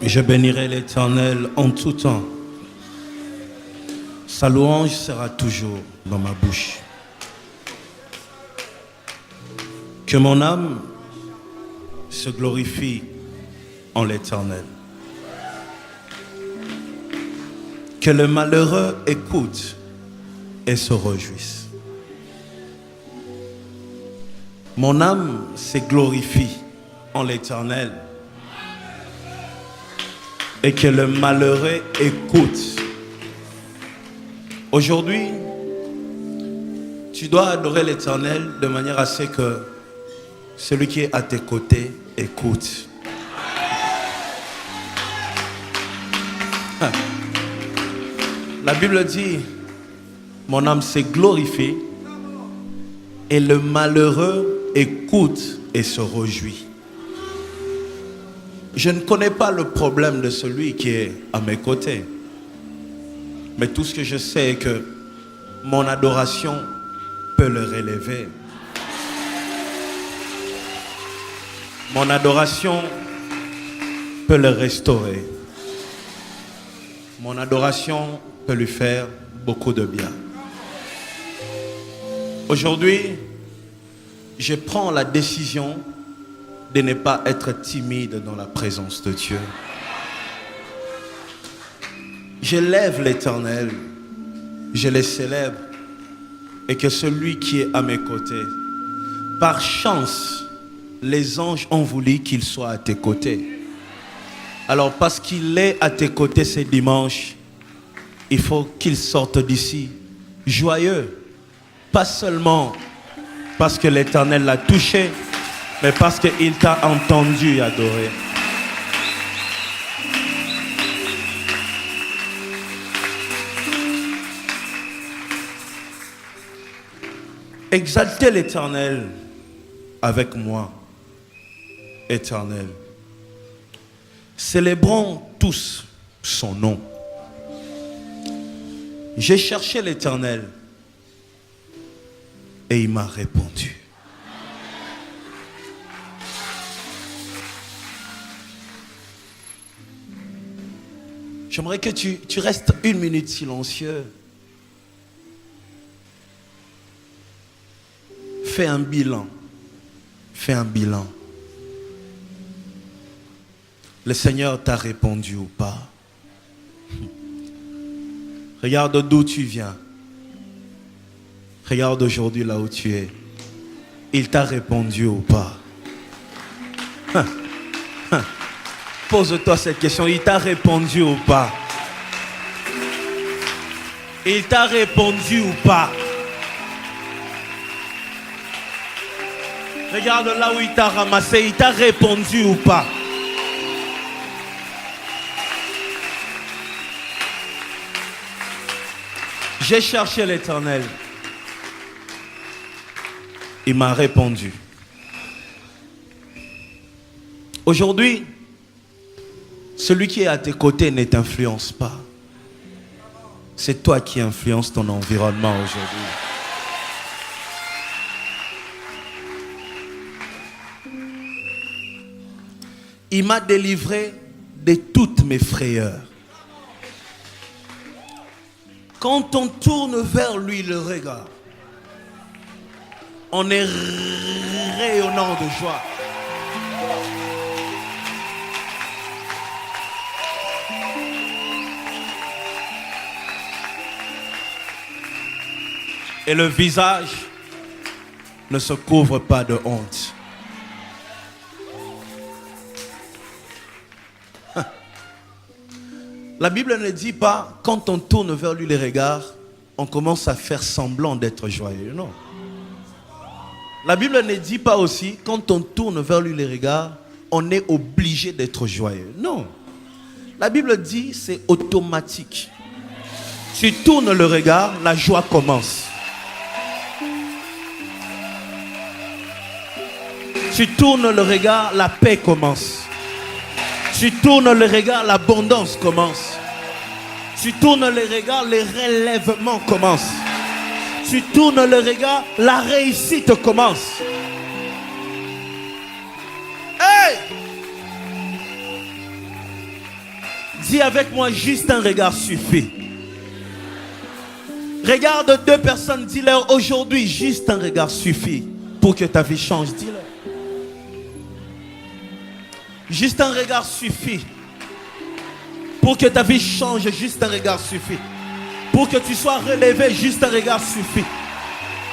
Je bénirai l'Éternel en tout temps. Sa louange sera toujours dans ma bouche. Que mon âme se glorifie en l'Éternel. Que le malheureux écoute et se réjouisse. Mon âme se glorifie en l'Éternel. Et que le malheureux écoute. Aujourd'hui, tu dois adorer l'Éternel de manière à ce que celui qui est à tes côtés écoute. La Bible dit, mon âme se glorifie et le malheureux écoute et se réjouit. Je ne connais pas le problème de celui qui est à mes côtés. Mais tout ce que je sais est que mon adoration peut le relever. Mon adoration peut le restaurer. Mon adoration peut lui faire beaucoup de bien. Aujourd'hui, je prends la décision de ne pas être timide dans la présence de Dieu. Je lève l'Éternel, je le célèbre, et que celui qui est à mes côtés, par chance, les anges ont voulu qu'il soit à tes côtés. Alors parce qu'il est à tes côtés ce dimanche, il faut qu'il sorte d'ici joyeux, pas seulement parce que l'Éternel l'a touché, mais parce qu'il t'a entendu adorer. Exaltez l'Éternel avec moi, Éternel. Célébrons tous son nom. J'ai cherché l'Éternel et il m'a répondu. J'aimerais que tu restes une minute silencieux. Fais un bilan. Fais un bilan. Le Seigneur t'a répondu ou pas? Regarde d'où tu viens. Regarde aujourd'hui là où tu es. Il t'a répondu ou pas? Pose-toi cette question. Il t'a répondu ou pas? Il t'a répondu ou pas? Regarde là où il t'a ramassé. Il t'a répondu ou pas? J'ai cherché l'Éternel. Il m'a répondu. Aujourd'hui, celui qui est à tes côtés ne t'influence pas. C'est toi qui influences ton environnement aujourd'hui. Il m'a délivré de toutes mes frayeurs. Quand on tourne vers lui le regard, on est rayonnant de joie. Et le visage ne se couvre pas de honte. La Bible ne dit pas, quand on tourne vers lui les regards, on commence à faire semblant d'être joyeux. Non. La Bible ne dit pas aussi, quand on tourne vers lui les regards, on est obligé d'être joyeux. Non. La Bible dit, c'est automatique. Tu tournes le regard, la joie commence. Tu tournes le regard, la paix commence. Tu tournes le regard, l'abondance commence. Tu tournes le regard, les relèvements commencent. Tu tournes le regard, la réussite commence. Hey! Dis avec moi, juste un regard suffit. Regarde deux personnes, dis-leur aujourd'hui, juste un regard suffit pour que ta vie change. Dis-leur. Juste un regard suffit pour que ta vie change. Juste un regard suffit. Pour que tu sois relevé, juste un regard suffit.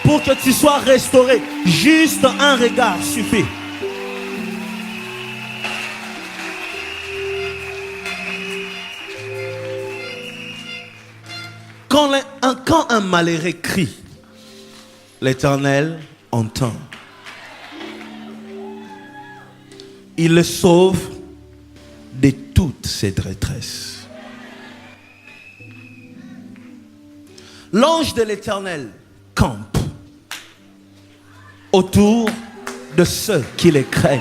Pour que tu sois restauré, juste un regard suffit. Quand un malheureux crie, l'Éternel entend. Il le sauve de toutes ses détresses. L'ange de l'Éternel campe autour de ceux qui les craignent.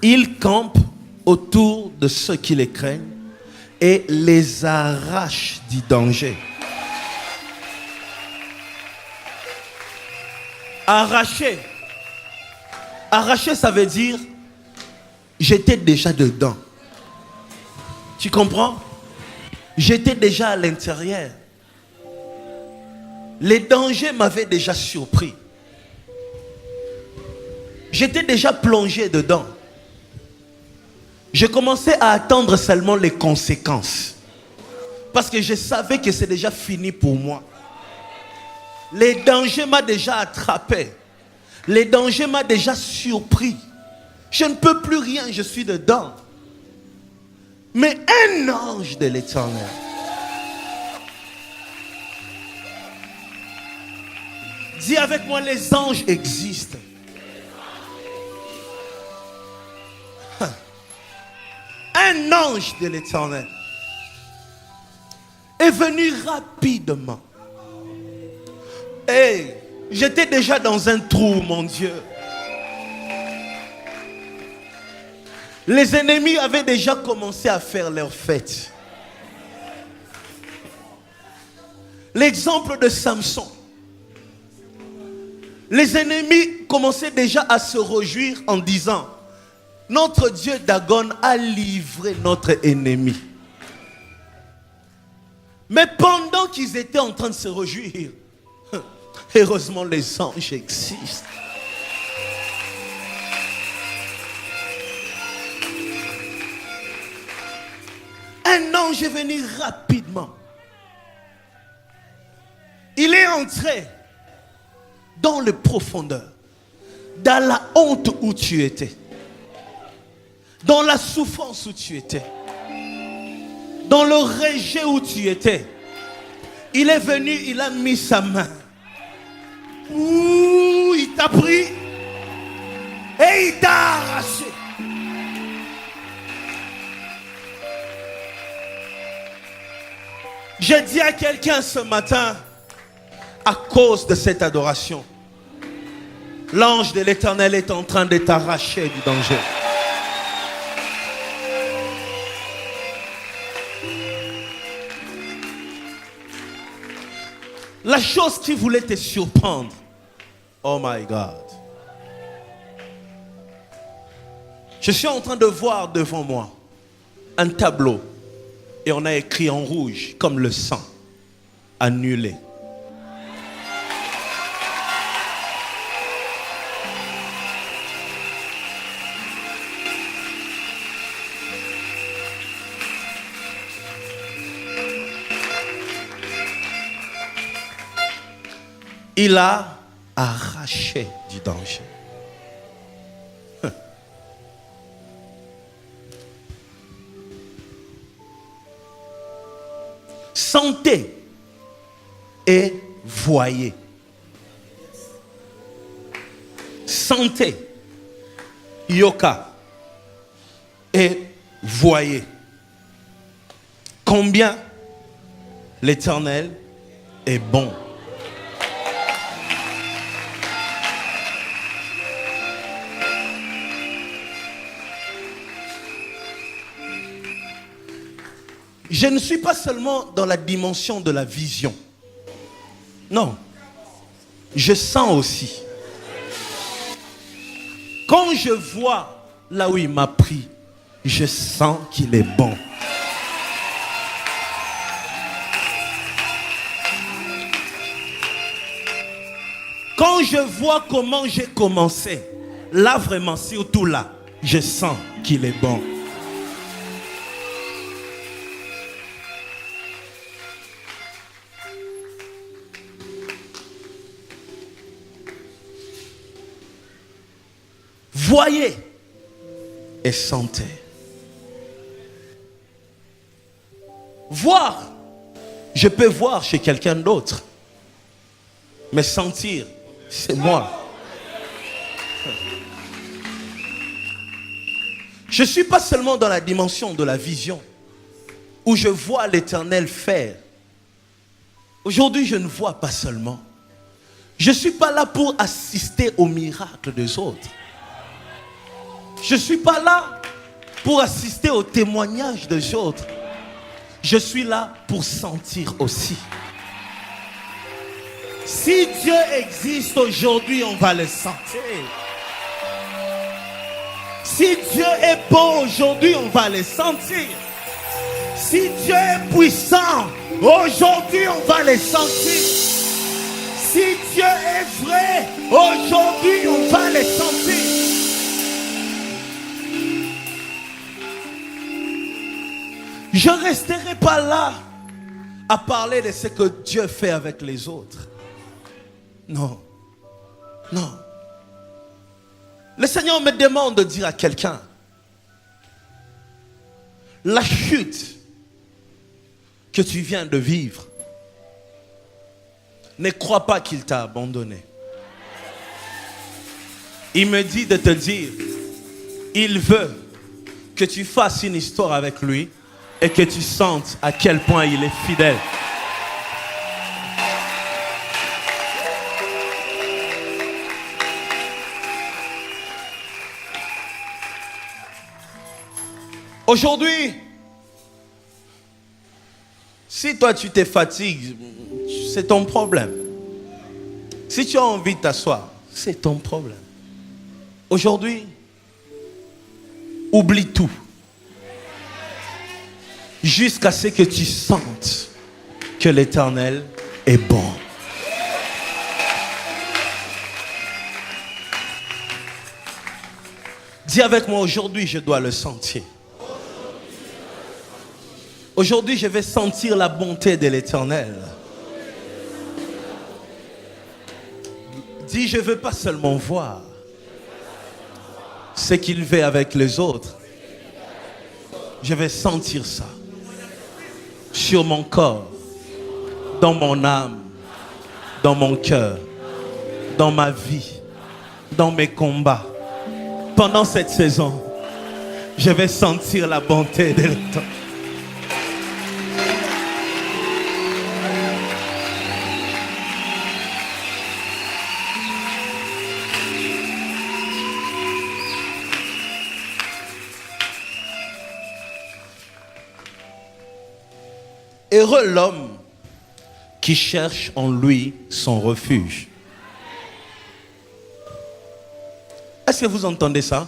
Il campe autour de ceux qui les craignent et les arrache du danger. Arracher. Arracher, ça veut dire j'étais déjà dedans. Tu comprends? J'étais déjà à l'intérieur. Les dangers m'avaient déjà surpris. J'étais déjà plongé dedans. Je commençais à attendre seulement les conséquences. Parce que je savais que c'est déjà fini pour moi. Les dangers m'ont déjà attrapé. Les dangers m'ont déjà surpris. Je ne peux plus rien, je suis dedans. Mais un ange de l'Éternel dis avec moi, les anges existent. Un ange de l'Éternel est venu rapidement. Et j'étais déjà dans un trou, mon Dieu. Les ennemis avaient déjà commencé à faire leur fête. L'exemple de Samson. Les ennemis commençaient déjà à se réjouir en disant: notre Dieu Dagon a livré notre ennemi. Mais pendant qu'ils étaient en train de se réjouir, heureusement les anges existent. Un ange est venu rapidement. Il est entré dans les profondeurs, dans la honte où tu étais, dans la souffrance où tu étais, dans le rejet où tu étais. Il est venu, il a mis sa main. Ouh, il t'a pris et il t'a arraché. Je dis à quelqu'un ce matin, à cause de cette adoration, l'ange de l'Éternel est en train de t'arracher du danger. La chose qui voulait te surprendre, oh my God. Je suis en train de voir devant moi un tableau et on a écrit en rouge comme le sang, annulé. Il a arraché du danger. Sentez et voyez. Sentez, Yoka, et voyez combien l'Éternel est bon. Je ne suis pas seulement dans la dimension de la vision. Non. je sens aussi. Quand je vois là où il m'a pris, je sens qu'il est bon. Quand je vois comment j'ai commencé, là vraiment, surtout là, je sens qu'il est bon. Voyez et sentez. Voir, je peux voir chez quelqu'un d'autre. Mais sentir, c'est moi. Je ne suis pas seulement dans la dimension de la vision, où je vois l'Éternel faire. Aujourd'hui, je ne vois pas seulement. Je ne suis pas là pour assister aux miracles des autres. Je ne suis pas là pour assister aux témoignages des autres. Je suis là pour sentir aussi. Si Dieu existe aujourd'hui, on va le sentir. Si Dieu est bon aujourd'hui, on va le sentir. Si Dieu est puissant, aujourd'hui, on va le sentir. Si Dieu est vrai, aujourd'hui, on va le sentir. Je ne resterai pas là à parler de ce que Dieu fait avec les autres. Non. Non. Le Seigneur me demande de dire à quelqu'un, la chute que tu viens de vivre, ne crois pas qu'il t'a abandonné. Il me dit de te dire, il veut que tu fasses une histoire avec lui et que tu sentes à quel point il est fidèle. Aujourd'hui, si toi tu te fatigues, c'est ton problème. Si tu as envie de t'asseoir, c'est ton problème. Aujourd'hui, oublie tout. Jusqu'à ce que tu sentes que l'Éternel est bon. Dis avec moi, aujourd'hui je dois le sentir. Aujourd'hui je vais sentir la bonté de l'Éternel. Dis, je ne veux pas seulement voir ce qu'il fait avec les autres. Je vais sentir ça sur mon corps, dans mon âme, dans mon cœur, dans ma vie, dans mes combats. Pendant cette saison, je vais sentir la bonté de l'Éternel. Heureux l'homme qui cherche en lui son refuge. Est-ce que vous entendez ça?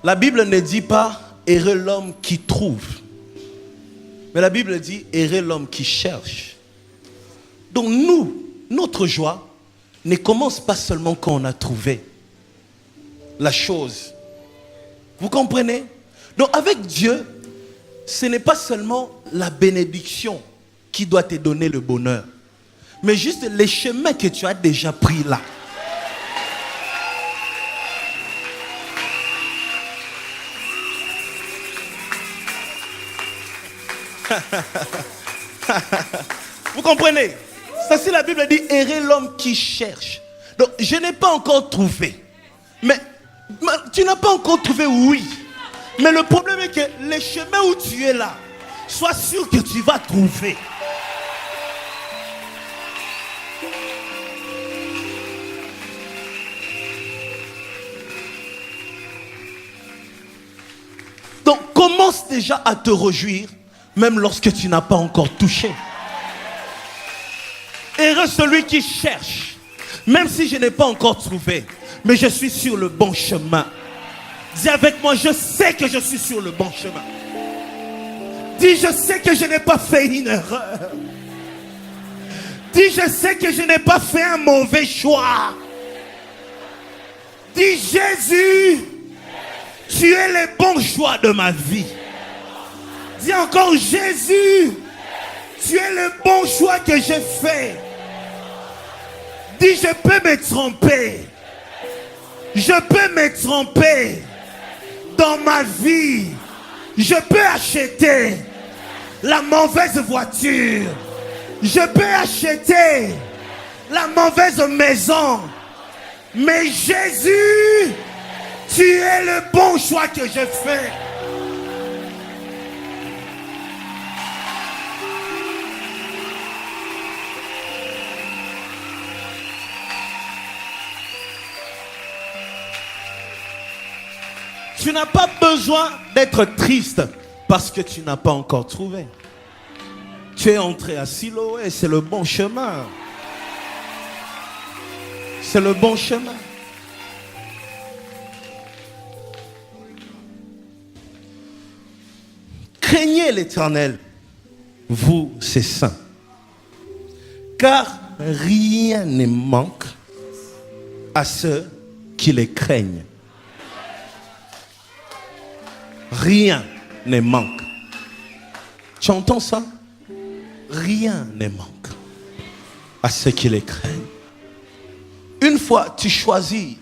La Bible ne dit pas heureux l'homme qui trouve, mais la Bible dit heureux l'homme qui cherche. Donc nous, notre joie ne commence pas seulement quand on a trouvé la chose. Vous comprenez? Donc avec Dieu, ce n'est pas seulement la bénédiction qui doit te donner le bonheur, mais juste les chemins que tu as déjà pris là. Vous comprenez? Ça, c'est la Bible dit errer l'homme qui cherche. Donc je n'ai pas encore trouvé. Mais tu n'as pas encore trouvé, oui. Mais le problème est que les chemins où tu es là, sois sûr que tu vas trouver. Donc commence déjà à te réjouir, même lorsque tu n'as pas encore touché. Et Bienheureux celui qui cherche, même si je n'ai pas encore trouvé, mais je suis sur le bon chemin. Dis avec moi, je sais que je suis sur le bon chemin. Dis, je sais que je n'ai pas fait une erreur. Dis, je sais que je n'ai pas fait un mauvais choix. Dis, Jésus, tu es le bon choix de ma vie. Dis encore, Jésus, tu es le bon choix que j'ai fait. Dis, je peux me tromper. Je peux me tromper dans ma vie. Je peux acheter la mauvaise voiture. Je peux acheter la mauvaise maison. Mais Jésus, tu es le bon choix que j'ai fait. Tu n'as pas besoin d'être triste parce que tu n'as pas encore trouvé. Tu es entré à Siloé, c'est le bon chemin. C'est le bon chemin. Craignez l'Éternel, vous, ses saints, car rien ne manque à ceux qui les craignent. Rien ne manque. Tu entends ça? Rien ne manque à ceux qui les craignent. Une fois tu choisis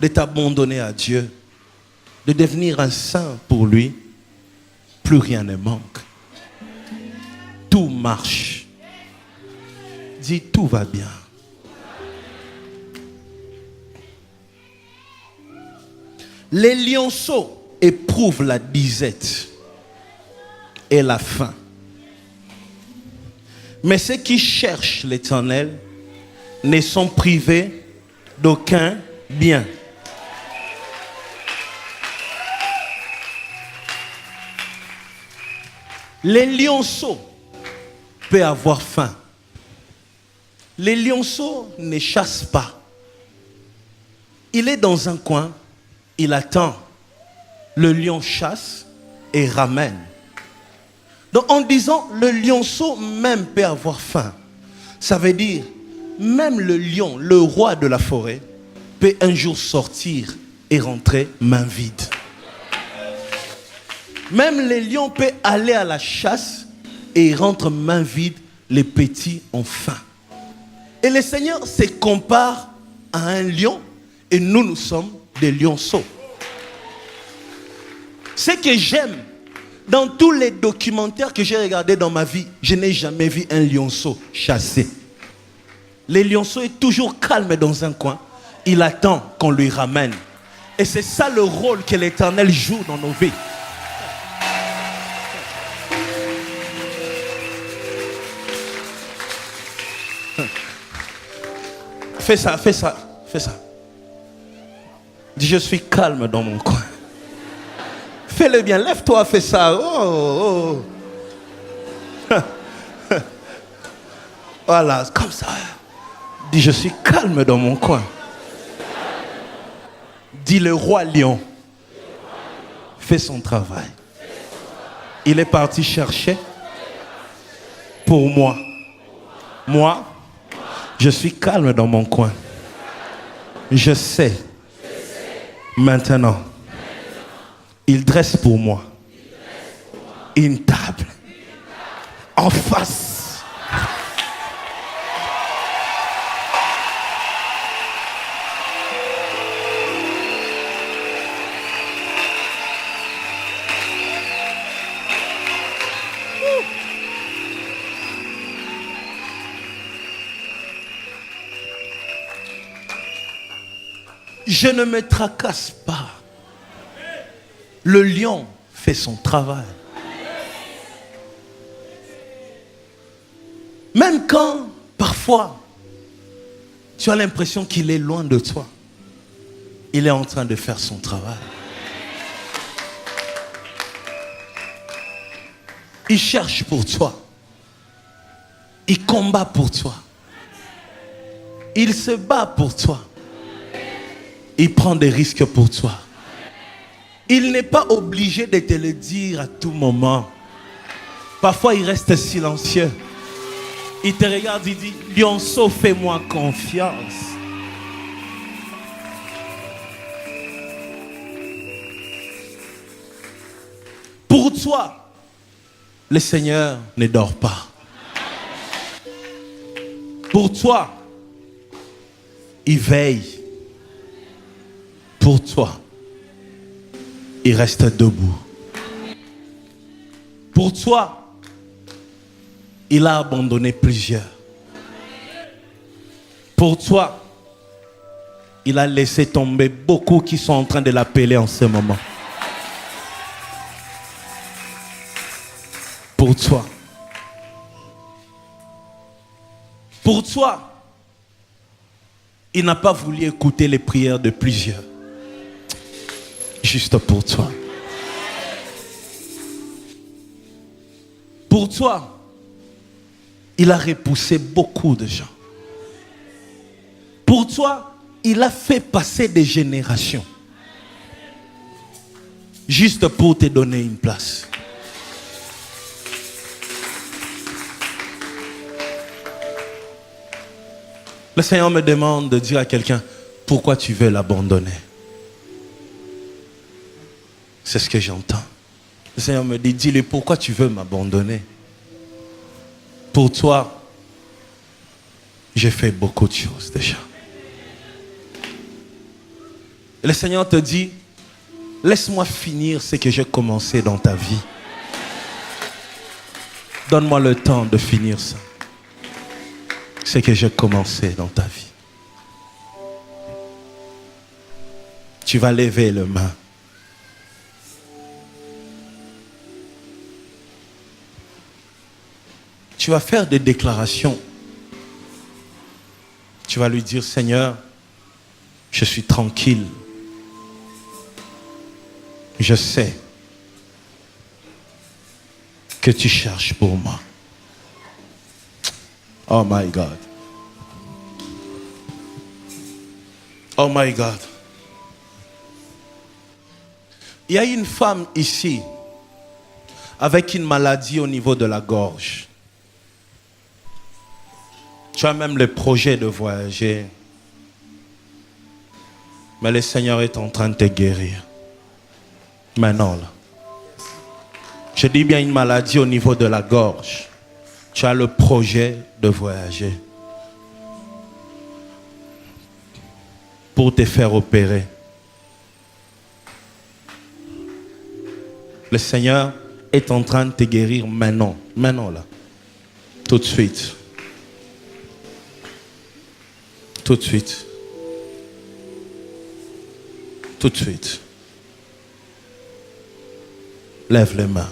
de t'abandonner à Dieu, de devenir un saint pour lui, plus rien ne manque. Tout marche. Dis, tout va bien. Les lionceaux éprouvent la disette et la faim. Mais ceux qui cherchent l'Éternel ne sont privés d'aucun bien. Les lionceaux peuvent avoir faim. Les lionceaux ne chassent pas. Il est dans un coin, il attend. Le lion chasse et ramène. Donc en disant le lionceau même peut avoir faim, ça veut dire même le lion, le roi de la forêt, peut un jour sortir et rentrer main vide. Même les lions peuvent aller à la chasse et ils rentrent main vide, les petits ont faim. Et le Seigneur se compare à un lion et nous sommes des lionceaux. Ce que j'aime, dans tous les documentaires que j'ai regardés dans ma vie, je n'ai jamais vu un lionceau chassé. Le lionceau est toujours calme dans un coin. Il attend qu'on lui ramène. Et c'est ça le rôle que l'Éternel joue dans nos vies. Fais ça, fais ça, fais ça. Dis, je suis calme dans mon coin. Fais-le bien, lève-toi, fais ça. Oh, oh. Voilà, comme ça. Dis, je suis calme dans mon coin. Dis, le roi lion fait son travail. Il est parti chercher pour moi. Moi, je suis calme dans mon coin. Je sais maintenant. Il dresse pour moi une table en face. Je ne me tracasse pas. Le lion fait son travail. Même quand, parfois, tu as l'impression qu'il est loin de toi, il est en train de faire son travail. Il cherche pour toi. Il combat pour toi. Il se bat pour toi. Il prend des risques pour toi. Il n'est pas obligé de te le dire à tout moment. Parfois, il reste silencieux. Il te regarde, il dit, Lionceau, fais-moi confiance. Pour toi, le Seigneur ne dort pas. Pour toi, il veille. Pour toi, il reste debout. Pour toi, il a abandonné plusieurs. Pour toi, il a laissé tomber beaucoup qui sont en train de l'appeler en ce moment. Pour toi. Pour toi, il n'a pas voulu écouter les prières de plusieurs. Juste pour toi. Pour toi, il a repoussé beaucoup de gens. Pour toi, il a fait passer des générations. Juste pour te donner une place. Le Seigneur me demande de dire à quelqu'un, pourquoi tu veux l'abandonner? C'est ce que j'entends. Le Seigneur me dit, dis-lui, pourquoi tu veux m'abandonner? Pour toi, j'ai fait beaucoup de choses déjà. Et le Seigneur te dit, laisse-moi finir ce que j'ai commencé dans ta vie. Donne-moi le temps de finir ça. Ce que j'ai commencé dans ta vie. Tu vas lever les mains. Tu vas faire des déclarations. Tu vas lui dire, Seigneur, je suis tranquille. Je sais que tu cherches pour moi. Oh my God. Oh my God. Il y a une femme ici avec une maladie au niveau de la gorge. Tu as même le projet de voyager. Mais le Seigneur est en train de te guérir. Maintenant, là. Je dis bien une maladie au niveau de la gorge. Tu as le projet de voyager. Pour te faire opérer. Le Seigneur est en train de te guérir maintenant. Maintenant, là. Tout de suite. Tout de suite. Tout de suite. Lève les mains.